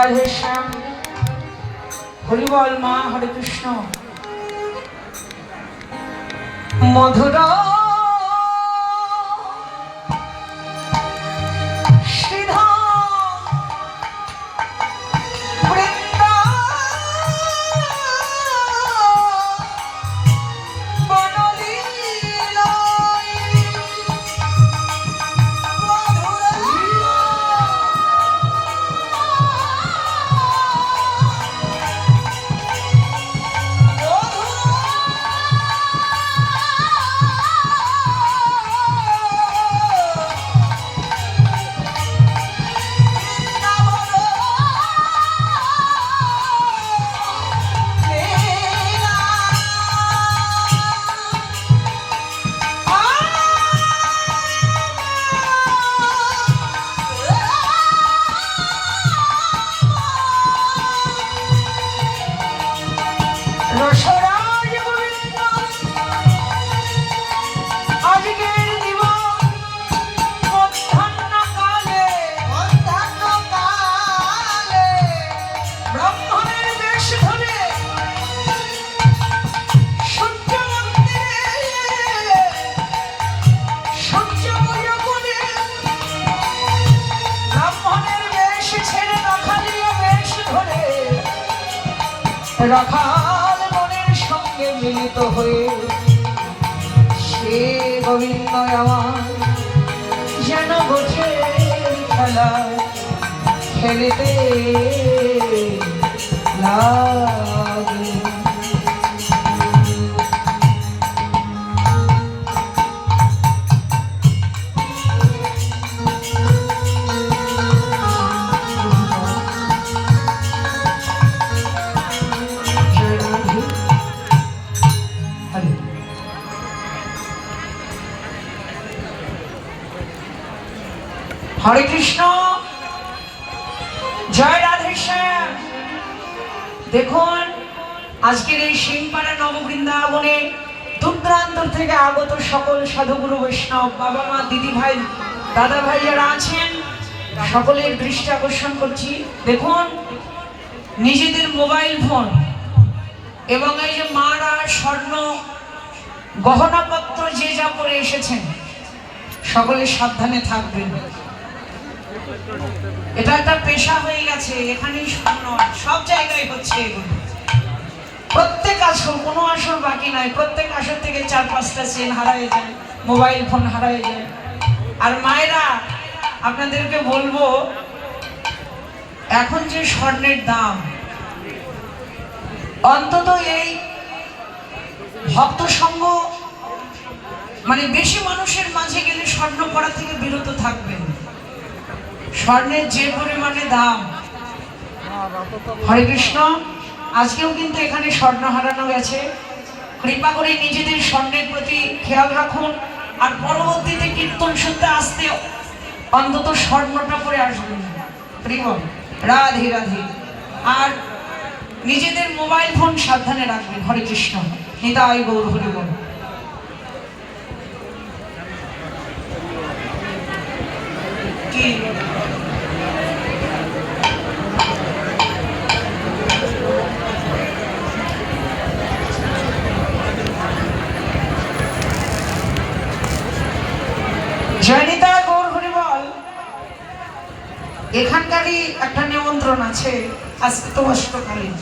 রাধে শ্যাম হরি বল মা হরে কৃষ্ণ মধুর রাখাল মনের সঙ্গে মিলিত হয়ে সে গোবিন্দ আমার যেন গোছে খেলা খেলিতে লাগে। হরে কৃষ্ণ জয় রাধে শ্যাম। দেখুন আজকের এই সিংপাড়া নববৃন্দাবনে দূরদূরান্ত থেকে আগত সকল সাধুগুরু বৈষ্ণব বাবা মা দিদি ভাই দাদা ভাই যারা আছেন সকলের দৃষ্টি আকর্ষণ করছি। দেখুন নিজেদের মোবাইল ফোন এবং এই যে মারা স্বর্ণ গহনাপত্র যে যা পরে এসেছেন সকলে সাবধানে থাকবেন। এটা একটা পেশা হয়ে গেছে, এখানেই স্বর্ণ সব জায়গায় হচ্ছে এগুলো। প্রত্যেক আসর কোনো আসর বাকি নাই, প্রত্যেক আসর থেকে 4-5টা চেন হারায় যায়, মোবাইল ফোন হারায় যায়। আর মায়েরা আপনাদেরকে বলবো এখন যে স্বর্ণের দাম, অন্তত এই ভক্ত সঙ্গ মানে বেশি মানুষের মাঝে গেলে স্বর্ণ পরা থেকে বিরত থাকবেন। স্বর্ণের যে পরিমাণে দাম, হরে কৃষ্ণ। আজকেও কিন্তু এখানে স্বর্ণ হারানো গেছে। কৃপা করে নিজেদের স্বর্ণের প্রতি খেয়াল রাখুন। আর পরবর্তীতে কীর্তন শুনতে আসতে অন্তত স্বর্ণটা পরে আসবেন। প্রিয় রাধে রাধে। আর নিজেদের মোবাইল ফোন সাবধানে রাখবেন। হরে কৃষ্ণ নিতাই গৌর হরি বল। কি জয়নিতা গৌর হরি বল। এখানকারই একটা নিমন্ত্রণ আছে। আজকে তো অষ্টকালীন,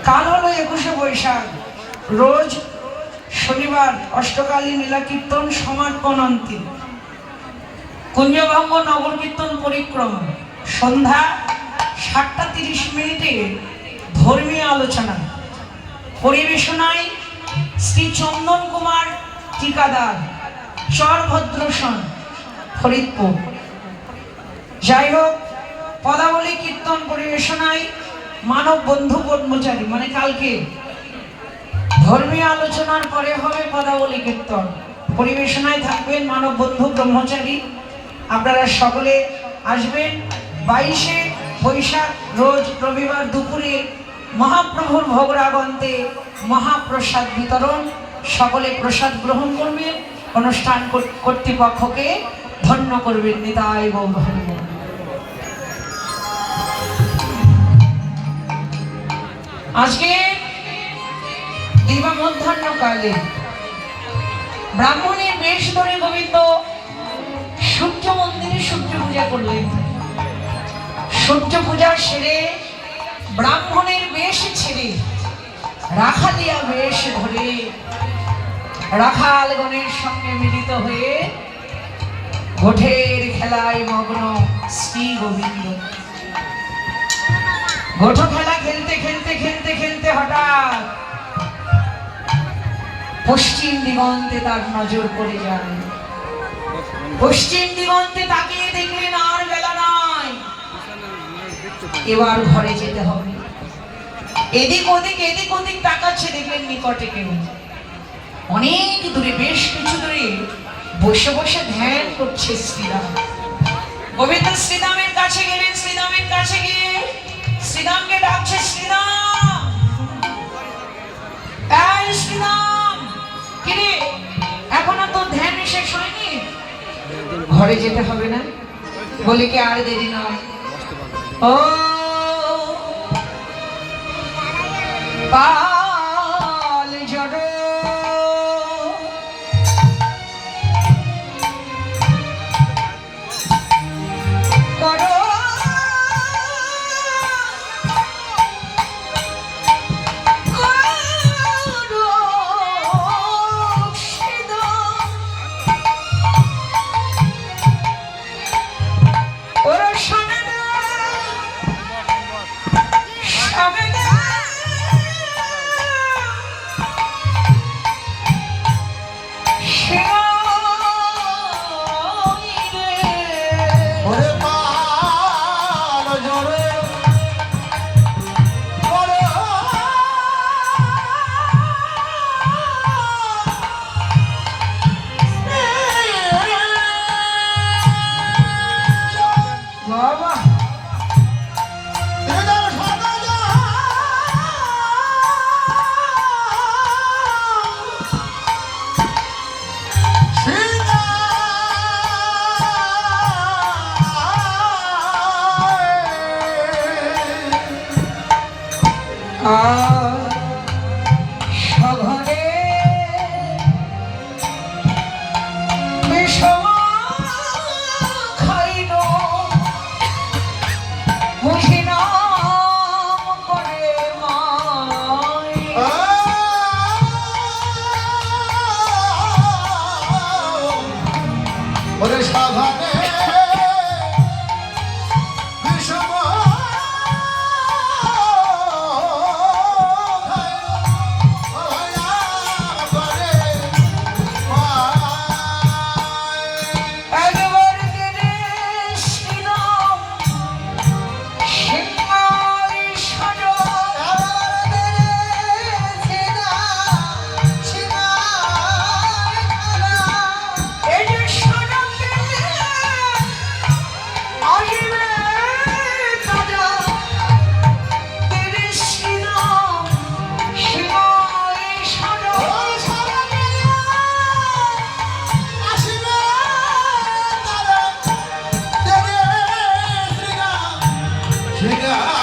কাল হলো 21শে বৈশাখ, রোজ শনিবার অষ্টকালীন লীলা কীর্তন সমাপন অন্তিম কুঞ্জভঙ্গ নগর কীর্তন পরিক্রমা সন্ধ্যা 7টা 30 ধর্মীয় আলোচনা পরিবেশনায় শ্রী চন্দন কুমার টিকাদার, চরভদ্রসন, ফরিদপুর। যাই হোক, পদাবলী কীর্তন পরিবেশনায় মানব বন্ধু ব্রহ্মচারী, মানে কালকে ধর্মীয় আলোচনার পরে হবে পদাবলী কীর্তন। পরিবেশনায় থাকবেন মানব বন্ধু ব্রহ্মচারী। আপনারা সকলে আসবেন। 22শে বৈশাখ রোজ রবিবার দুপুরে মহাপ্রভুর ভোগরাগন্তে মহাপ্রসাদ বিতরণ। সকলে প্রসাদ গ্রহণ করবেন, অনুষ্ঠান কর্তৃপক্ষকে ধন্য করবেন। নিতাই গৌর হরি বল। আজকে দিবা মধ্যাহ্নকালে ব্রাহ্মণের বেশ ধরে গোবিন্দ সূর্য মন্দিরে সূর্য পূজা করলেন। সূর্য পূজা সেরে ব্রাহ্মণের বেশ ছেড়ে রাখালিয়া বেশ ধরে রাখালগণের সঙ্গে মিলিত হয়ে গোঠের খেলায় মগ্ন শ্রী গোবিন্দ। গোঠ খেলা খেলতে খেলতে খেলতে খেলতে হঠাৎ পশ্চিম দিগন্তে তার নজর পড়ে যায়। পশ্চিম দিগন্তে তাকিয়ে দেখলেন আর বেলা নাই, এবার ঘরে যেতে হবে। এদিক ওদিক তাকাচ্ছে, দেখলেন নিকটে কেউ। অনেক দূরে, বেশ কিছু দূরে বসে বসে ধ্যান করছে শ্রীরাম। গোবিন্দ শ্রীরামের কাছে গেলেন। শ্রীরামের কাছে গিয়ে শ্রীরামকে ডাকছে, শ্রীরাম, এই শ্রীরাম, কিরে এখনো তো ধ্যান শেষ হয়নি, ঘরে যেতে হবে না? বলে কি আর দেরি নয়। ও পাল জড় করো সঘরে বিষম খাইল মুহিনাম করে মায়। ওরে সাভারে Yeah.